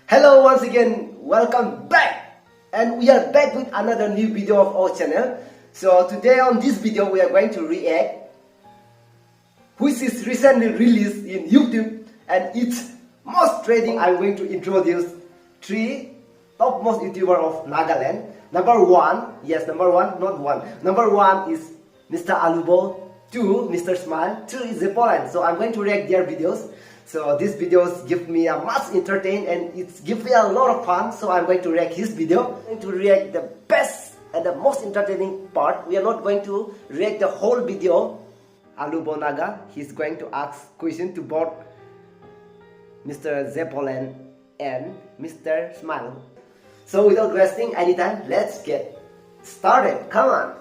Hello once again, welcome back, and we are back with another new video of our channel. So today on this video we are going to react which is recently released in YouTube and it's most trending. I'm going to introduce 3 topmost YouTuber of Nagaland. Number 1, yes, number 1, not 1. Number 1 is Mr. Alobo, 2 Mr. Smile, 2 is JPolland. So I'm going to react their videos. So these videos give me a much entertain and it's give me a lot of fun. So I'm going to react his video. I'm going to react the best and the most entertaining part. We are not going to react the whole video. Alobo Naga, he's going to ask question to both Mr. JPolland and Mr. Smile. So without wasting any time, let's get started. Come on.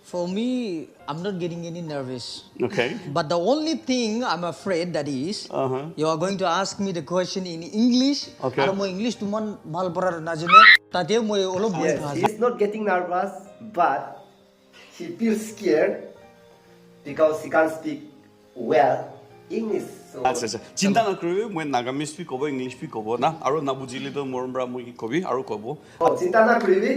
For me, I'm not getting any nervous. Okay. But the only thing I'm afraid that is, you are going to ask me the question in English. Okay. Aro mo English tuman mahal para na jene. Tadi mo olo boy. Yes, he's not getting nervous, but he feels scared because he can't speak well English. So আচ্ছা চিন্তা নকৰিবি মই নাগামি speak ক'ব English speak ক'ব না আৰু না বুজিলে তো মোৰ পৰা মই কবি আৰু ক'ব চিন্তা নকৰিবি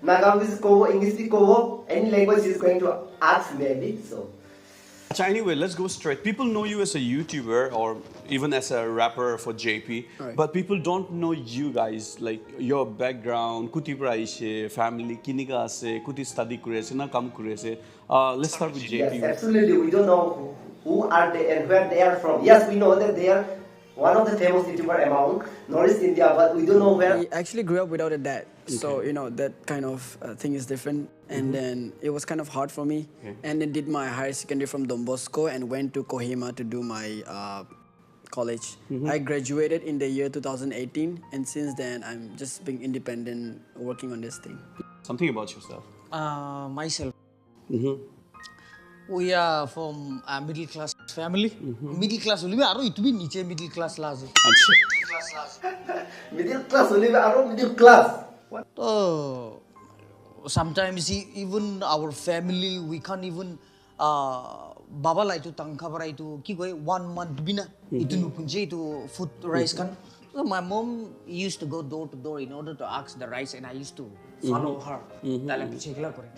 Nagamese kobo, English kobo, any language is going to ask maybe. So anyway, let's go straight. People know you as a YouTuber or even as a rapper for JP, right. But people don't know you guys, like your background, kuti pra aise, family, kiniga ase, kuti study kuri ase, na kam kuri ase. Let's start with JP. yes, absolutely. We don't know who are they and where they are from. Yes, we know that they are one of the famous YouTuber among Northeast India, but we don't know where. I actually grew up without a dad, so you know that kind of thing is different. And then it was kind of hard for me. And then did my higher secondary from Don Bosco and went to Kohima to do my college. I graduated in the year 2018, and since then I'm just being independent, working on this thing. Something about yourself. Myself. We are from a middle class family. Middle class only. Aro itu bhi niche middle class laje. Middle class only, are middle class. What? So sometimes even our family we can't even baba lai tu tangka barai tu ki koi 1 month bina itu nupunje itu food rice kan. So my mom used to go door to door in order to ask the rice and I used to follow her. Dalam pichekla kore.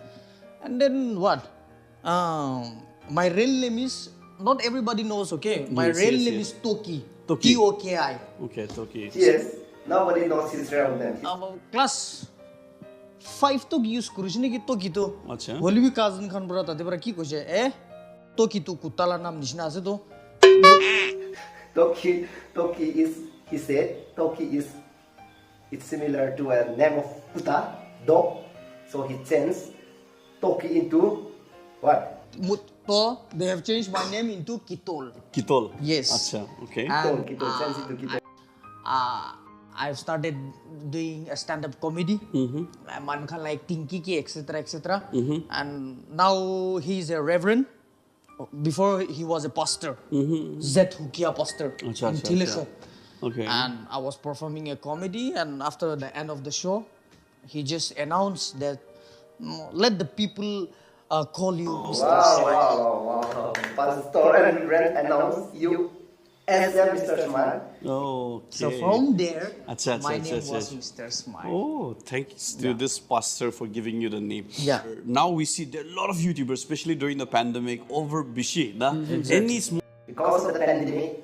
And then what? My real name is, not everybody knows, okay? My real name is Toki. T-O-K-I. Okay, Toki. Yes, nobody knows his real name. Class 5 to use kurishne ki Toki to. Acha. Holi bhi cousin khan bra tate bara ki koise Toki to kutala nam nishna ase to. Toki is, he said, Toki is, it's similar to a name of Kuta, dog. So he changed Toki into what? So they have changed my name into Kitol. Kitol. Yes. Acha, okay. And, Kitol, changed into Kitol. I've started doing a stand-up comedy. Man khan like Tinky ki, etc., etc. And now he's a reverend. Before he was a pastor. Zet Hukia pastor in Tilesho. Okay. And I was performing a comedy, and after the end of the show, he just announced that let the people call you Mr. Wow. Pastor and friend announce you as a Mr. Smile. Okay. So from there, Acha, my acha, name acha, was acha. Mr. Smile. Oh, thanks to this pastor for giving you the name. Yeah. Now we see there are a lot of YouTubers, especially during the pandemic, over Bishi. Any small. Because of the pandemic,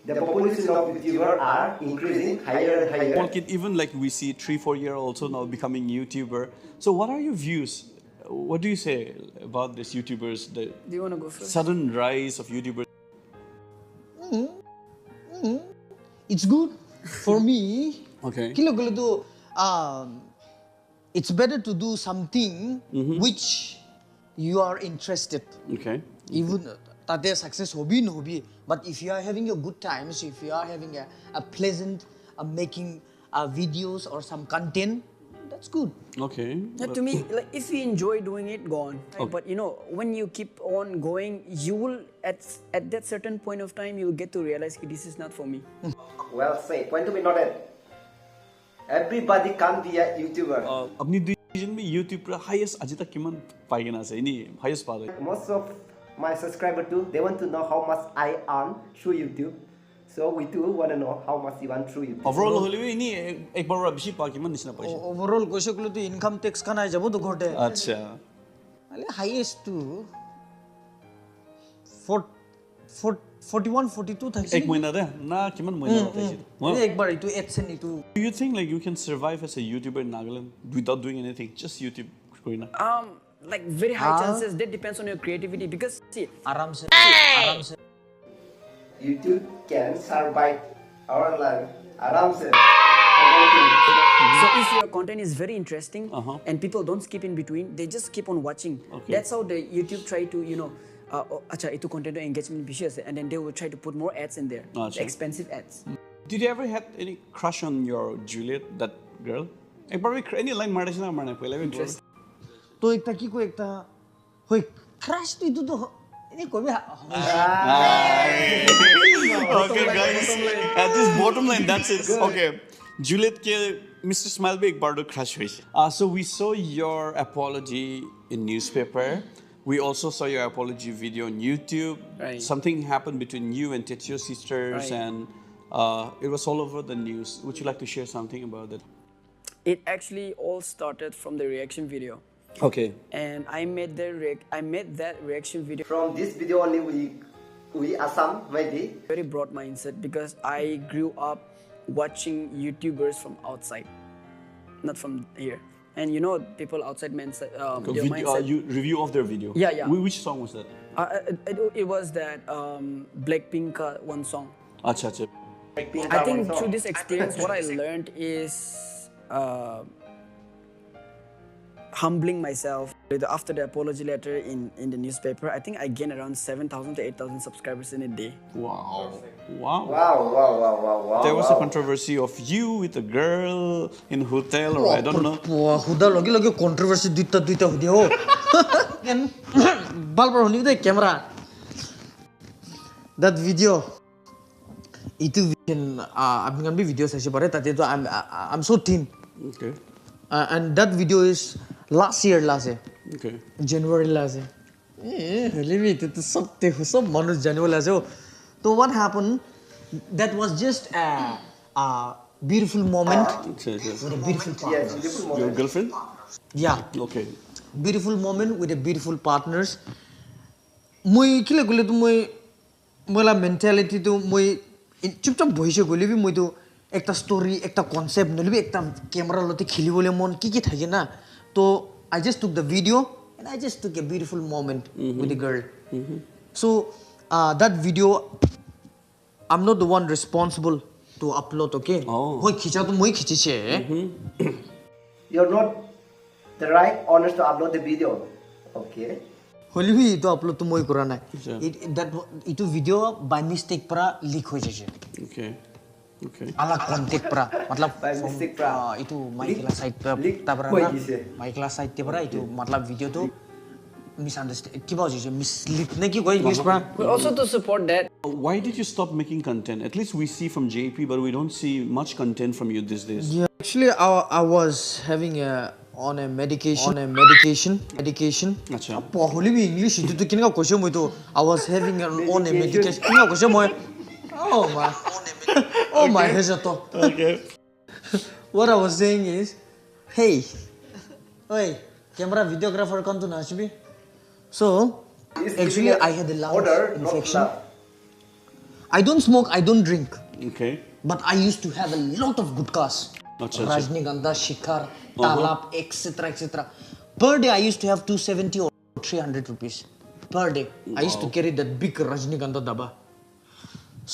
the population of YouTubers are increasing higher and higher. Small kid, even like we see 3-4 year also now becoming YouTuber. So what are your views? What do you say about these YouTubers? The Do you want to go first? sudden rise of YouTubers. It's good for me. Okay. It's better to do something which you are interested. Okay. Even that their success hobby no hobby, but if you are having a good time, so if you are having a pleasant making videos or some content, that's good. Okay. Yeah, to me, like if you enjoy doing it, go on. Okay. But you know, when you keep on going, you will at that certain point of time, you will get to realize this is not for me. Well said. Point to be noted. Everybody can be a YouTuber. अपनी decision में YouTube पर highest Ajita किमान पाएगा ना से इन्हीं highest पाएगा. Most of my subscribers too, they want to know how much I earn through YouTube. So we too want to know how much you want through YouTube. Overall হলে ইনি একবার বেশি পা কিমান নিচিনা পাইছে ওভারঅল কৈছে কলো তো ইনকাম ট্যাক্স খানাই যাব তো ঘৰতে আচ্ছা মানে হাইয়েস্ট টু 41 42 থাকছে এক মহিনা দে না কিমান মহিনা পাইছে একবার ইটো এডসেন ইটো Do you think like you can survive as a YouTuber in Nagaland without doing anything? Just YouTube going on. Like very high chances. That depends on your creativity because see, आराम से YouTube can survive our life. Aram se. so if your content is very interesting and people don't skip in between, they just keep on watching. Okay. That's how the YouTube try to acha itu content engagement vicious and then they will try to put more ads in there, Acha. expensive ads. Did you ever had any crush on your Juliet, that girl? একবার any line মারছে না মানে পয়লা Interest. তো একটা কি কই একটা হই ক্রাশ তো ইটো তো এনে কবি Okay guys, at this bottom line that's it. Okay. Juliet ke Mr. Smile bhi ek bar to crush hoise. So we saw your apology in newspaper. We also saw your apology video on YouTube. Right. Something happened between you and Tetsuo sisters Right. and it was all over the news. Would you like to share something about it? It actually all started from the reaction video. Okay. And I made that reaction video From this video only we Assam maybe. very broad mindset because I grew up watching YouTubers from outside, not from here. And you know, people outside mindset, their mindset. You review of their video. Yeah. Which song was that? It was that Blackpink one song. Acha. I think through this experience, what I learned is humbling myself. After the apology letter in the newspaper, I think I gained around 7,000 to 8,000 subscribers in a day. Wow. Wow. There was a controversy of you with a girl in hotel or I don't know. হুদা লগে লগে controversy দুইটা হদি ও বালবার হনি দে camera that video itu আপনি কান video চাইছে পারে তাতে তো I'm so thin. Okay. And that video is last year Okay. January last heli bhi to sab manus January last so what happened, that was just a beautiful moment with a beautiful partner. Yes, beautiful moment. Your girlfriend? Yeah, Okay. beautiful moment with a beautiful partners. Moi kile gole to moila mentality to moi chupchap bhoise gole bi moi to একটা story একটা concept নলিবি একটা camera লতে খেলিবলে মন কি থাকে না তো I just took the video and I just took a beautiful moment with the girl. So that video I'm not the one responsible to upload, okay? হই খিচা তো মই খিচিছে You're not the right honors to upload the video. Okay. হলিবি তো upload তো মই করা নাই ইটো video by mistake পৰা লিক হৈ যাইছে Okay. अलग कॉन्टेक्ट pra मतलब By mistake pra. itu Michaela side pra Leak tabra hoy na gise. Michaela side te pra itu मतलब video to misunderstand ki ba hoise mislead ne ki koi English pra But also to support that, Why did you stop making content? At least we see from JP, but we don't see much content from you these days. yeah actually I was having on a medication Acha. paholi bi English itu to kinga koise moi to I was having on a medication kinga koise moi oh my hejato Okay. what I was saying is, hey, camera videographer come to Nashbi. So, actually, I had a lung infection. I don't smoke, I don't drink, Okay. but I used to have a lot of gutkas. Acha. Rajnigandha, Shikhar, Talap, etc. Per day, I used to have 270 or 300 rupees. Per day. I used to carry that big Rajnigandha daba.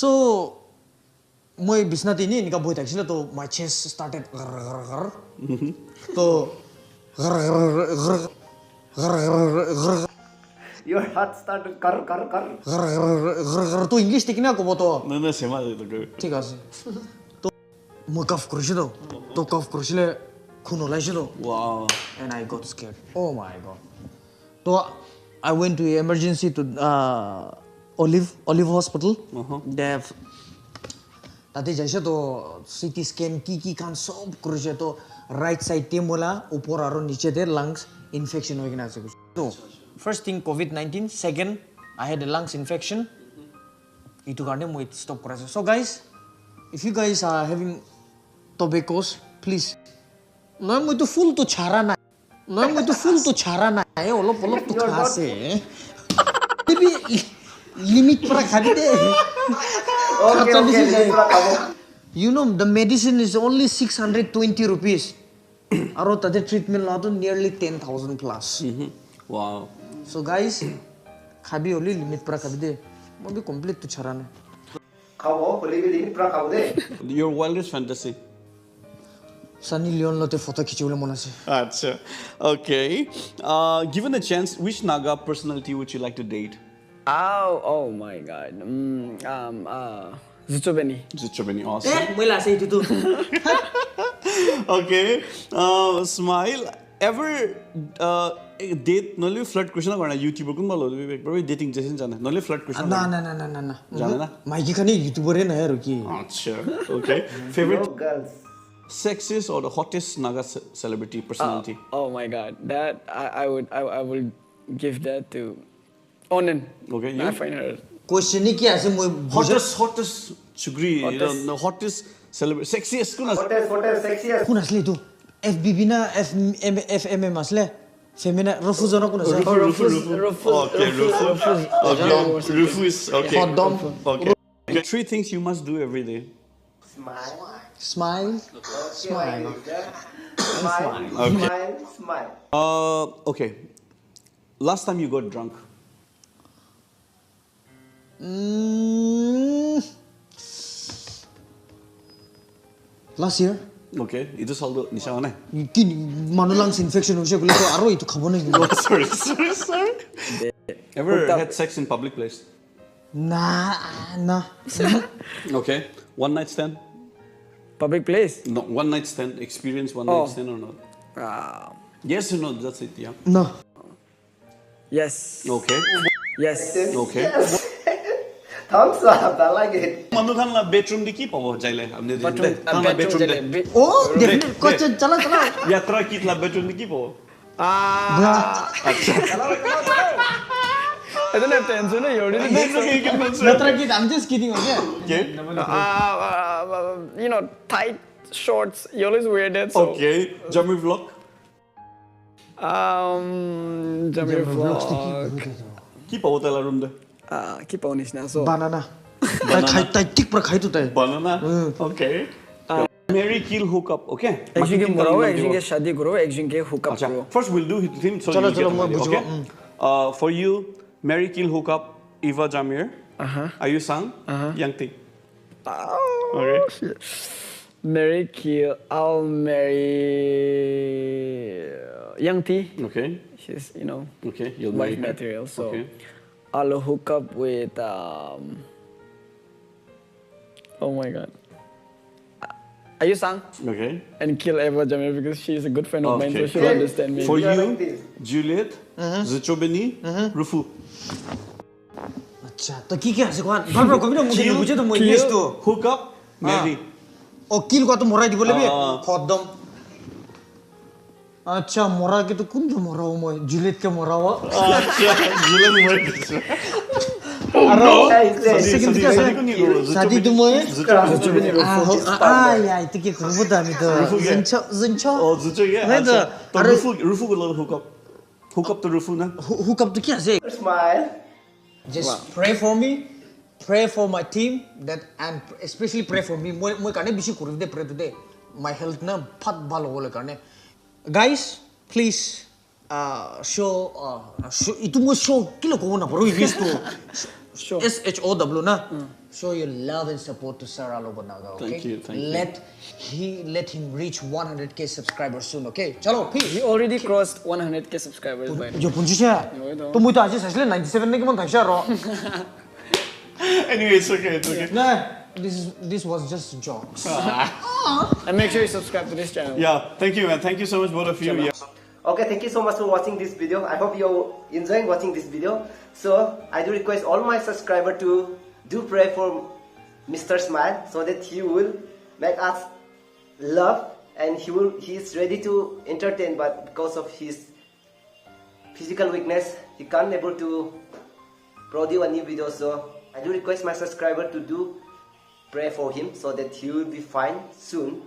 So, মই বিছনাতে নি এনেকা বহি থাকিছিল তো মাই চেষ্ট started তো Your heart started kar. তো English ঠিক না কব তো No, sema to go. ঠিক আছে তো মই কফ কৰিছিল তো কফ কৰিছিলে খুন ওলাইছিল Wow. and I got scared. Oh my god. So I went to emergency to Olive Hospital. They have তাতে যাইছে তো সিটি স্ক্যান কি কান সব করেছে তো রাইট সাইড তে মোলা উপর আর নিচেতে লাংস ইনফেকশন হয়ে গেছে তো first thing COVID-19, second I had a lungs infection Itu karena mau stop kerasa. So guys, if you guys are having tobaccos, please. Nah, mau itu full tuh cara na. Nah, mau itu full tuh cara na. Olop tuh kasih. Tapi limit pernah kali deh. Okay, limit pernah kamu. You know, the medicine is only 620 rupees. Aro tadi treatment lah tu nearly 10,000 plus. Wow. So guys, kabi only limit pernah kali deh. Mau complete tu cara na. Kamu boleh limit pernah kamu deh. Your wildest fantasy? Sunny Leon lo te photo khichu le mona se. Acha. Okay. Given a chance, which Naga personality would you like to date? Oh my God. Zuchobeni. Zuchobeni, awesome. Moi lah say itu tu. Okay. Smile. Ever date? Nolly flirt question na YouTuber kun malo. Probably dating Jason jana. Nolly flirt question. Na. Jana na? Maiki kani YouTuber na yaro ki. Acha. Okay. Favorite No girls. sexiest or the hottest Naga celebrity personality? Oh my God. That I would give that to Onen. Okay, I you? find her. Question ni kya ase moi Hottest chugri. Hottest. The hottest celebrity. Sexiest kuna. Hotel, sexiest. kun asle tu. FBB na FMM asle. Femina Rufu zono kun asle. Rufu. Okay, Rufu. Okay, Rufu is okay. Hot dom. Okay. 3 things you must do every day. Smile. Smile. Smile. Smile. Okay. Last time you got drunk. Last year. Okay. Itu saldo nisha mana? Kini manu lungs infection hoise gule to aro itu khabo na Oh, sorry. Ever had sex in public place? Na. Okay. One night stand? Public place. No, one night stand. Experience one night stand or not? Yes or no? That's it. Yeah. No. Yes. Okay. Yes. Okay. Thumbs up. I like it. Manu khan la bedroom di ki pabo jaile hamne de. Khan la bedroom de. Oh, definitely. Kau chala. Yatra kit la bedroom di ki pabo. I don't have to answer. No, you already did. Yatra kid, I'm just kidding. Okay. Okay. You know, tight shorts. You always wear that. So. Okay. Jammy vlog. Jammy vlog. Ki pabo tala room de. Keep on this now. So. Banana. Tai tik pra khai tu tai. Banana. Okay. Marry, kill, hook up. Okay. एक जिनके मराओ, एक जिनके शादी करो, एक जिनके hook up करो. First we'll do him so Chalo, you get मैं the बुझवा. okay. For you, marry, kill, hook up. Eva Jamir. Ayu Sang. Yang T. Okay. Marry, kill. I'll marry Young T. Okay. She's, you know, Okay. You'll wife marry her. material. So Okay. I'll hook up with. Oh my God. Ayu Sang. Okay. And kill Eva Jamil because she's a good friend of mine, so she'll Okay. understand me. For Yeah, you, like this. Juliet, Zuchobeni, Rufu. अच्छा तो की क्या से कौन बार बार कभी ना मुझे मुझे तो मुझे तो Hook up, marry. और किल को तो मोरा दी बोले भी हाँ। खौदम अच्छा मोरा के तो कौन जो मोरा हो मैं जुलियट के मोरा हुआ Juliet married. अरे Nice. सेकंड क्या शादी को नहीं करो, है शादी तुम है Zuchobeni. या itu के kurbu dah itu zincho Oh, Zucho, yeah. नहीं तो So अरे Rufu को लो hook up. Hook up to Rufu na. hook up तो क्या से Smile. just pray for me pray for my team that and especially pray for me मैं करने बिशी kurbu deh pray today my health ना फट बाल हो ले करने guys please show itu mau show kilo kau na baru ini tu SHOW na show your love and support to Sir Alobo Naga, okay? Thank you. Let him reach 100k subscribers soon, okay? Chalo, peace. He already crossed 100k subscribers by now. जो पुंजी से तो मुझे आज सच ले 97 ने के मन था रो Anyway, it's okay. nah this was just jokes And make sure you subscribe to this channel. Yeah, thank you, man. Thank you so much, both of you. Yeah. Okay, thank you so much for watching this video. I hope you're enjoying watching this video. So I do request all my subscribers to do pray for Mr. Smile so that he will make us love and he is ready to entertain, but because of his physical weakness he can't able to produce a new video. So I do request my subscriber to do pray for him so that he will be fine soon.